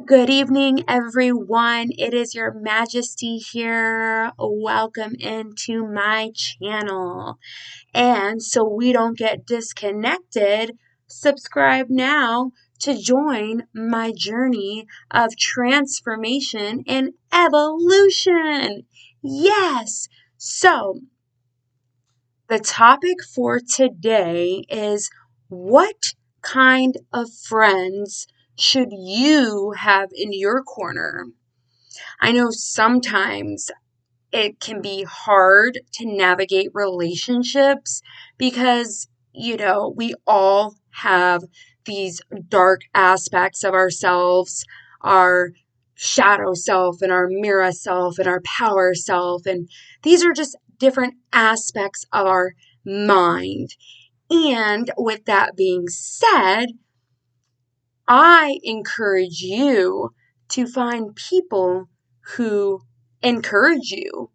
Good evening, everyone. It is Your Majesty here. Welcome into my channel. And so we don't get disconnected, subscribe now to join my journey of transformation and evolution. Yes. So the topic for today is what kind of friends should you have in your corner? I know sometimes it can be hard to navigate relationships because, we all have these dark aspects of ourselves, our shadow self and our mirror self and our power self. And these are just different aspects of our mind. And with that being said, I encourage you to find people who encourage you,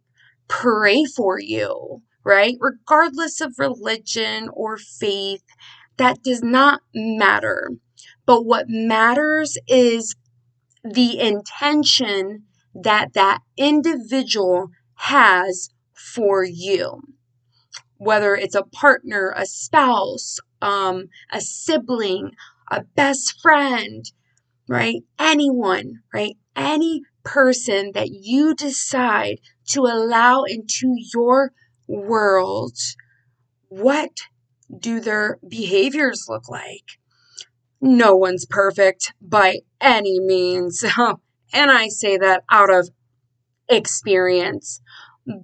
pray for you, right? Regardless of religion or faith, that does not matter. But what matters is the intention that that individual has for you. Whether it's a partner, a spouse, a sibling, a best friend, right? Anyone, right? Any person that you decide to allow into your world, what do their behaviors look like? No one's perfect by any means. And I say that out of experience.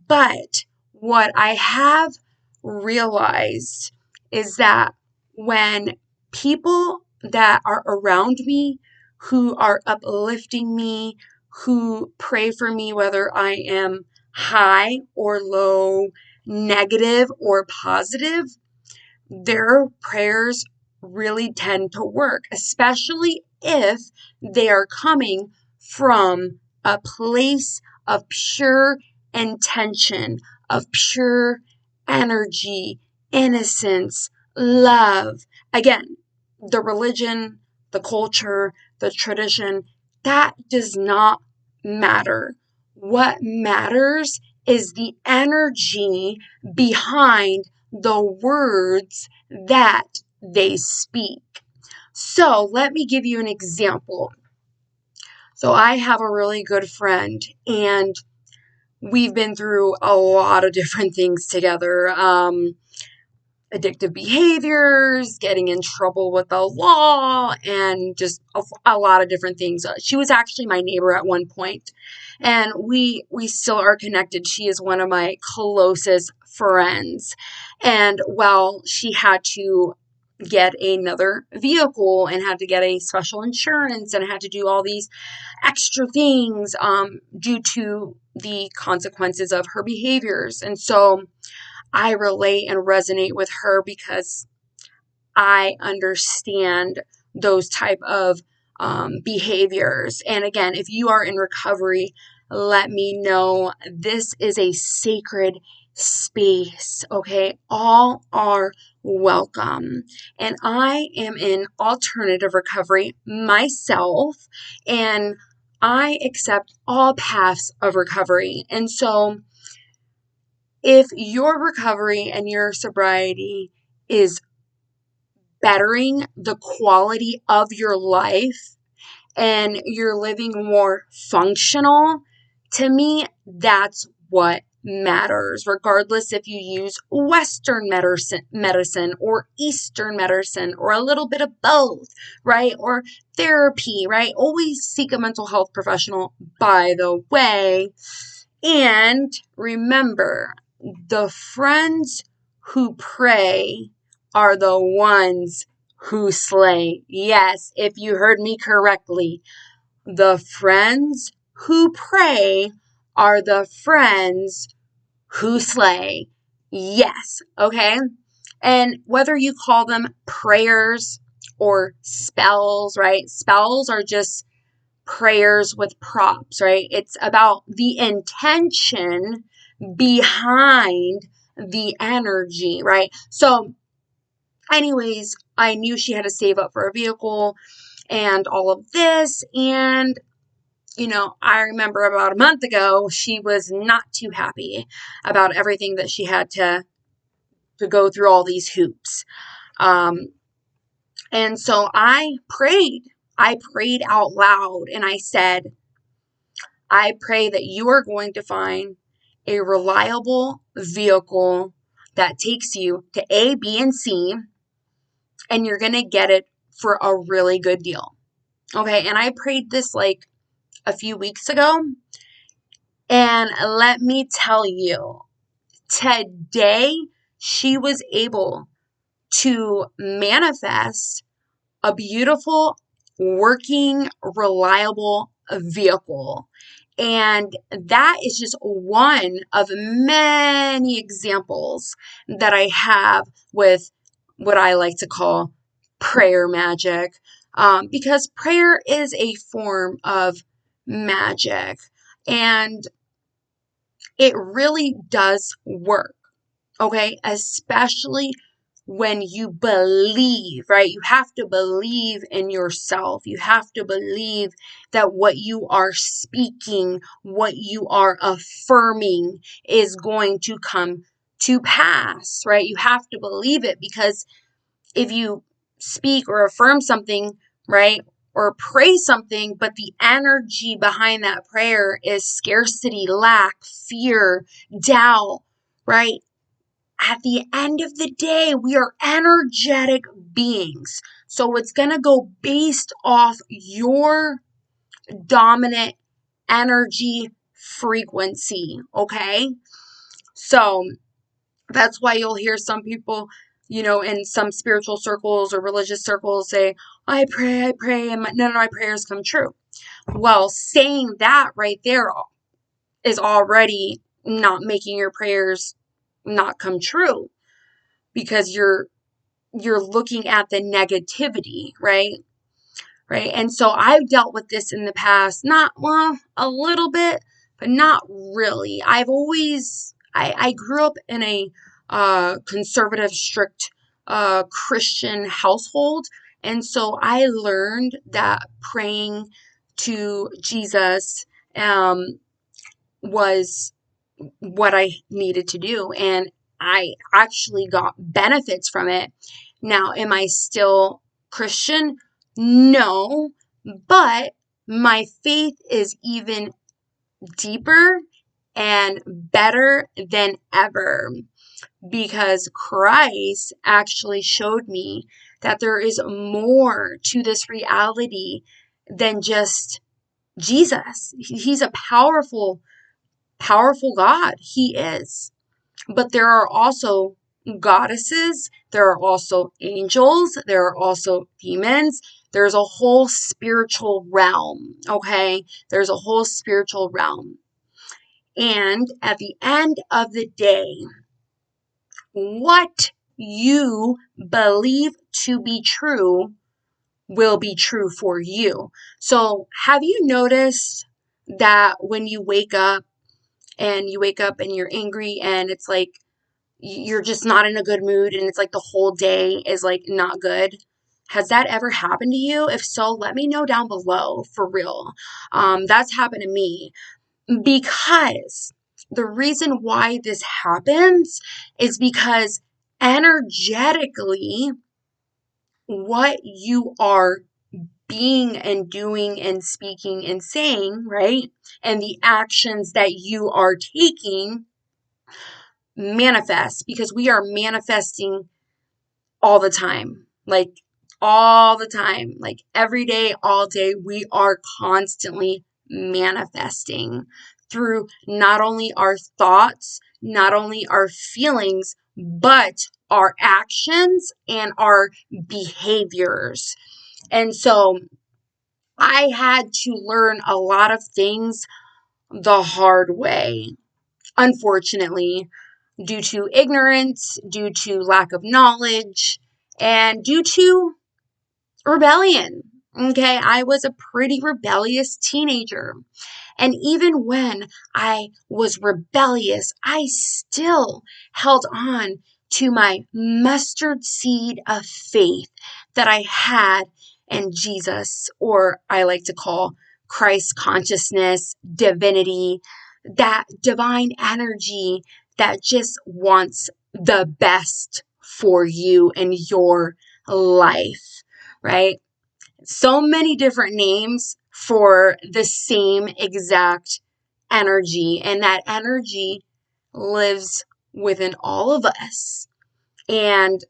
But what I have realized is that when people that are around me, who are uplifting me, who pray for me, whether I am high or low, negative or positive, their prayers really tend to work, especially if they are coming from a place of pure intention, of pure energy, innocence, love. Again, the religion, the culture, the tradition, that does not matter. What matters is the energy behind the words that they speak. So let me give you an example. So I have a really good friend, and we've been through a lot of different things together. Addictive behaviors, getting in trouble with the law, and just a lot of different things. She was actually my neighbor at one point, and we still are connected. She is one of my closest friends. And while she had to get another vehicle and had to get a special insurance and had to do all these extra things due to the consequences of her behaviors. And so I relate and resonate with her because I understand those type of behaviors. And again, if you are in recovery, let me know. This is a sacred space, okay? All are welcome. And I am in alternative recovery myself, and I accept all paths of recovery. And so if your recovery and your sobriety is bettering the quality of your life and you're living more functional, to me, that's what matters, regardless if you use Western medicine or Eastern medicine or a little bit of both, right? Or therapy, right? Always seek a mental health professional, by the way. And remember, the friends who pray are the ones who slay. Yes, if you heard me correctly, the friends who pray are the friends who slay. Yes, okay? And whether you call them prayers or spells, right? Spells are just prayers with props, right? It's about the intention behind the energy, right? So anyways, I knew she had to save up for a vehicle, and all of this. And, I remember about a month ago, she was not too happy about everything that she had to go through all these hoops. And so I prayed out loud, and I said, I pray that you are going to find a reliable vehicle that takes you to A, B, and C, and you're going to get it for a really good deal. Okay, and I prayed this like a few weeks ago, and let me tell you, today she was able to manifest a beautiful, working, reliable vehicle. And that is just one of many examples that I have with what I like to call prayer magic, because prayer is a form of magic, and it really does work. Okay, especially when you believe, right? You have to believe in yourself. You have to believe that what you are speaking, what you are affirming is going to come to pass, right? You have to believe it, because if you speak or affirm something, right, or pray something, but the energy behind that prayer is scarcity, lack, fear, doubt, right? At the end of the day, we are energetic beings. So it's going to go based off your dominant energy frequency, okay? So that's why you'll hear some people, in some spiritual circles or religious circles say, I pray, and none of my prayers come true. Well, saying that right there is already not making your prayers not come true, because you're looking at the negativity, right? Right. And so I've dealt with this in the past, a little bit, but not really. I grew up in a conservative, strict Christian household. And so I learned that praying to Jesus was what I needed to do. And I actually got benefits from it. Now, am I still Christian? No, but my faith is even deeper and better than ever, because Christ actually showed me that there is more to this reality than just Jesus. He's a powerful God. He is. But there are also goddesses, there are also angels, there are also demons. There's a whole spiritual realm, okay? There's a whole spiritual realm. And at the end of the day, what you believe to be true will be true for you. So have you noticed that when you wake up and you're angry, and it's like you're just not in a good mood, and it's like the whole day is like not good? Has that ever happened to you? If so, let me know down below, for real. That's happened to me, because the reason why this happens is because energetically, what you are being and doing and speaking and saying, right? And the actions that you are taking manifest, because we are manifesting all the time. Like all the time, like every day, all day, we are constantly manifesting through not only our thoughts, not only our feelings, but our actions and our behaviors. And so I had to learn a lot of things the hard way, unfortunately, due to ignorance, due to lack of knowledge, and due to rebellion. Okay, I was a pretty rebellious teenager. And even when I was rebellious, I still held on to my mustard seed of faith that I had and Jesus, or I like to call Christ consciousness, divinity, that divine energy that just wants the best for you and your life, right? So many different names for the same exact energy, and that energy lives within all of us. And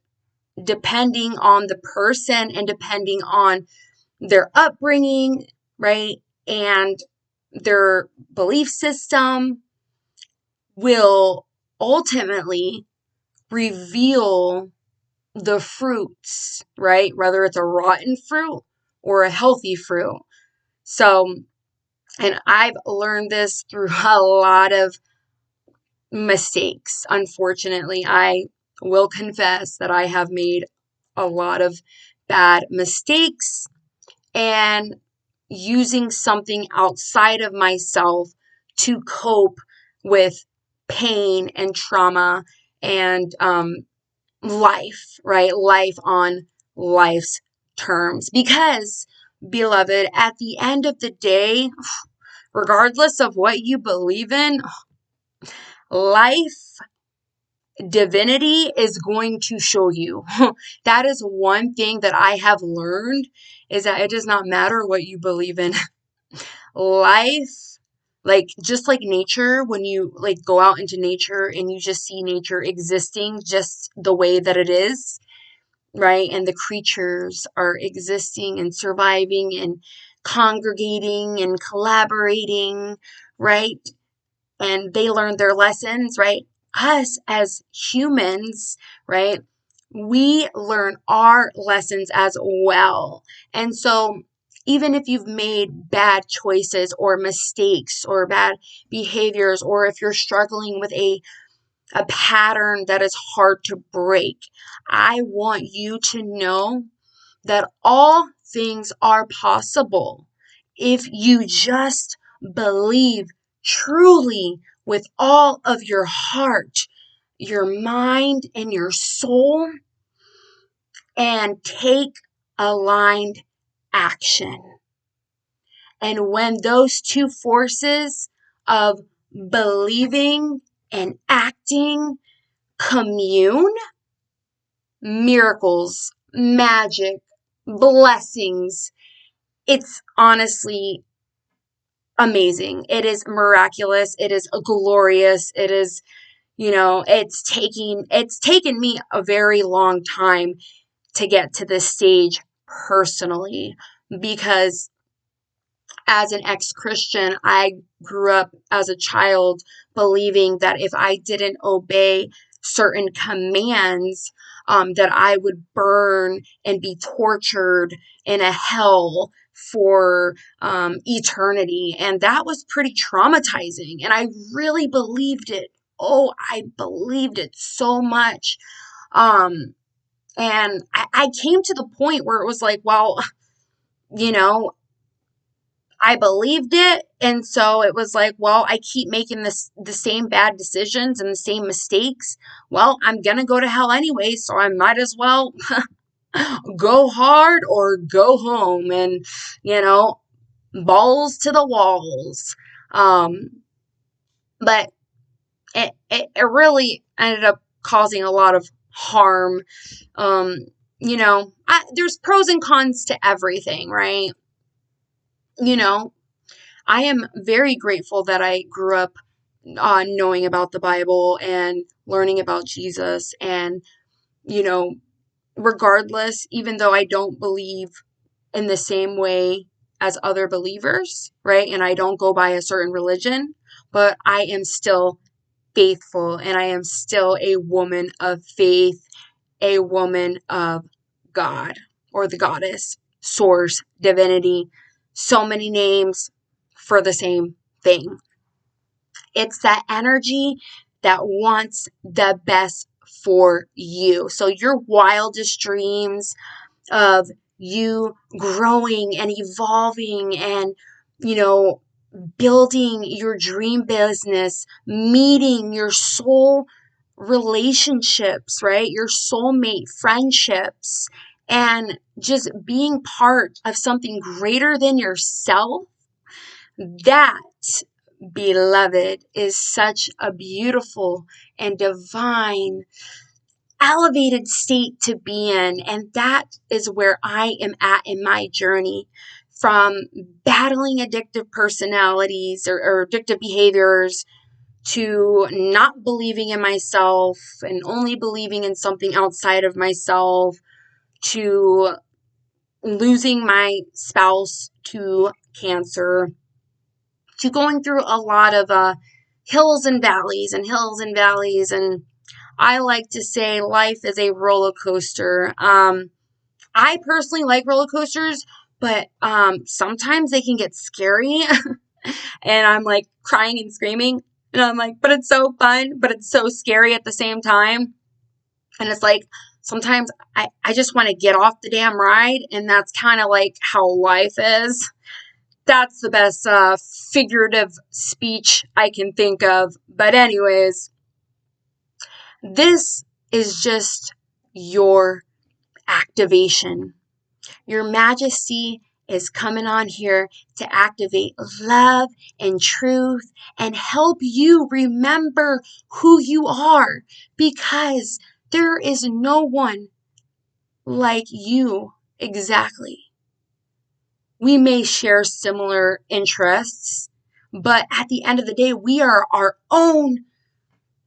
depending on the person and depending on their upbringing, right, and their belief system will ultimately reveal the fruits, right? Whether it's a rotten fruit or a healthy fruit. So, and I've learned this through a lot of mistakes. Unfortunately, I will confess that I have made a lot of bad mistakes, and using something outside of myself to cope with pain and trauma and life, right? Life on life's terms. Because, beloved, at the end of the day, regardless of what you believe in, life, divinity is going to show you. That is one thing that I have learned, is that it does not matter what you believe in. Life, like just like nature, when you like go out into nature and you just see nature existing just the way that it is, right? And the creatures are existing and surviving and congregating and collaborating, right? And they learn their lessons, right? Us as humans, right? We learn our lessons as well. And so, even if you've made bad choices or mistakes or bad behaviors, or if you're struggling with a pattern that is hard to break, I want you to know that all things are possible if you just believe truly with all of your heart, your mind, and your soul, and take aligned action. And when those two forces of believing and acting commune, miracles, magic, blessings, it's honestly amazing. It is miraculous. It is glorious. It is, it's taken me a very long time to get to this stage personally, because as an ex-Christian, I grew up as a child believing that if I didn't obey certain commands, that I would burn and be tortured in a hell for eternity. And that was pretty traumatizing. And I really believed it. Oh, I believed it so much. And I came to the point where it was like, well, you know, I believed it. And so it was like, well, I keep making the same bad decisions and the same mistakes. Well, I'm going to go to hell anyway, so I might as well go hard or go home and, balls to the walls. But it really ended up causing a lot of harm. There's pros and cons to everything, right? I am very grateful that I grew up knowing about the Bible and learning about Jesus. And, regardless, even though I don't believe in the same way as other believers, right? And I don't go by a certain religion, but I am still faithful and I am still a woman of faith, a woman of God, or the goddess, source, divinity, so many names for the same thing. It's that energy that wants the best for you. So your wildest dreams of you growing and evolving and, building your dream business, meeting your soul relationships, right? Your soulmate friendships, and just being part of something greater than yourself, that, beloved, is such a beautiful and divine, elevated state to be in. And that is where I am at in my journey, from battling addictive personalities or addictive behaviors to not believing in myself and only believing in something outside of myself, to losing my spouse to cancer, to going through a lot of hills and valleys and hills and valleys. And I like to say life is a roller coaster. I personally like roller coasters, but sometimes they can get scary and I'm like crying and screaming. And I'm like, but it's so fun, but it's so scary at the same time. And it's like, sometimes I just want to get off the damn ride. And that's kind of like how life is. That's the best figurative speech I can think of. But anyways, this is just your activation. Your Majesty is coming on here to activate love and truth and help you remember who you are, because there is no one like you exactly. We may share similar interests, but at the end of the day, we are our own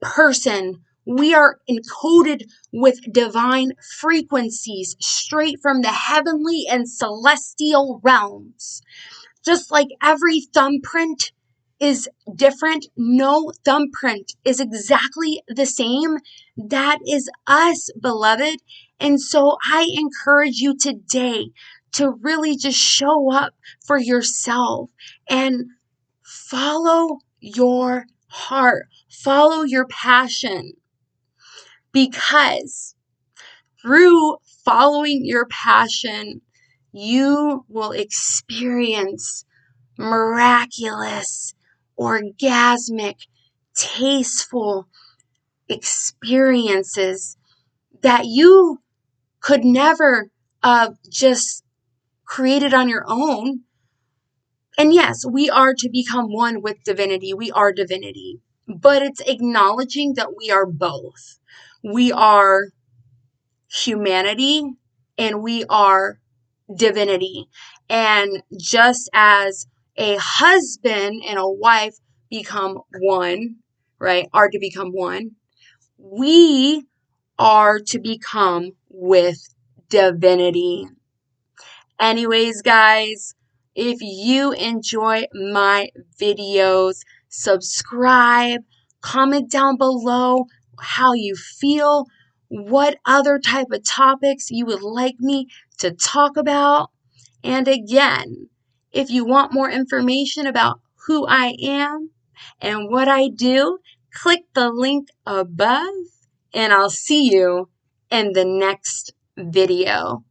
person. We are encoded with divine frequencies straight from the heavenly and celestial realms. Just like every thumbprint is different, no thumbprint is exactly the same. That is us, beloved. And so I encourage you today to really just show up for yourself and follow your heart, follow your passion, because through following your passion, you will experience miraculous, orgasmic, tasteful experiences that you could never just created on your own. And yes, we are to become one with divinity. We are divinity. But it's acknowledging that we are both. We are humanity and we are divinity. And just as a husband and a wife become one, right, are to become one, we are to become with divinity. Anyways, guys, if you enjoy my videos, subscribe, comment down below how you feel, what other type of topics you would like me to talk about. And again, if you want more information about who I am and what I do, click the link above, and I'll see you in the next video.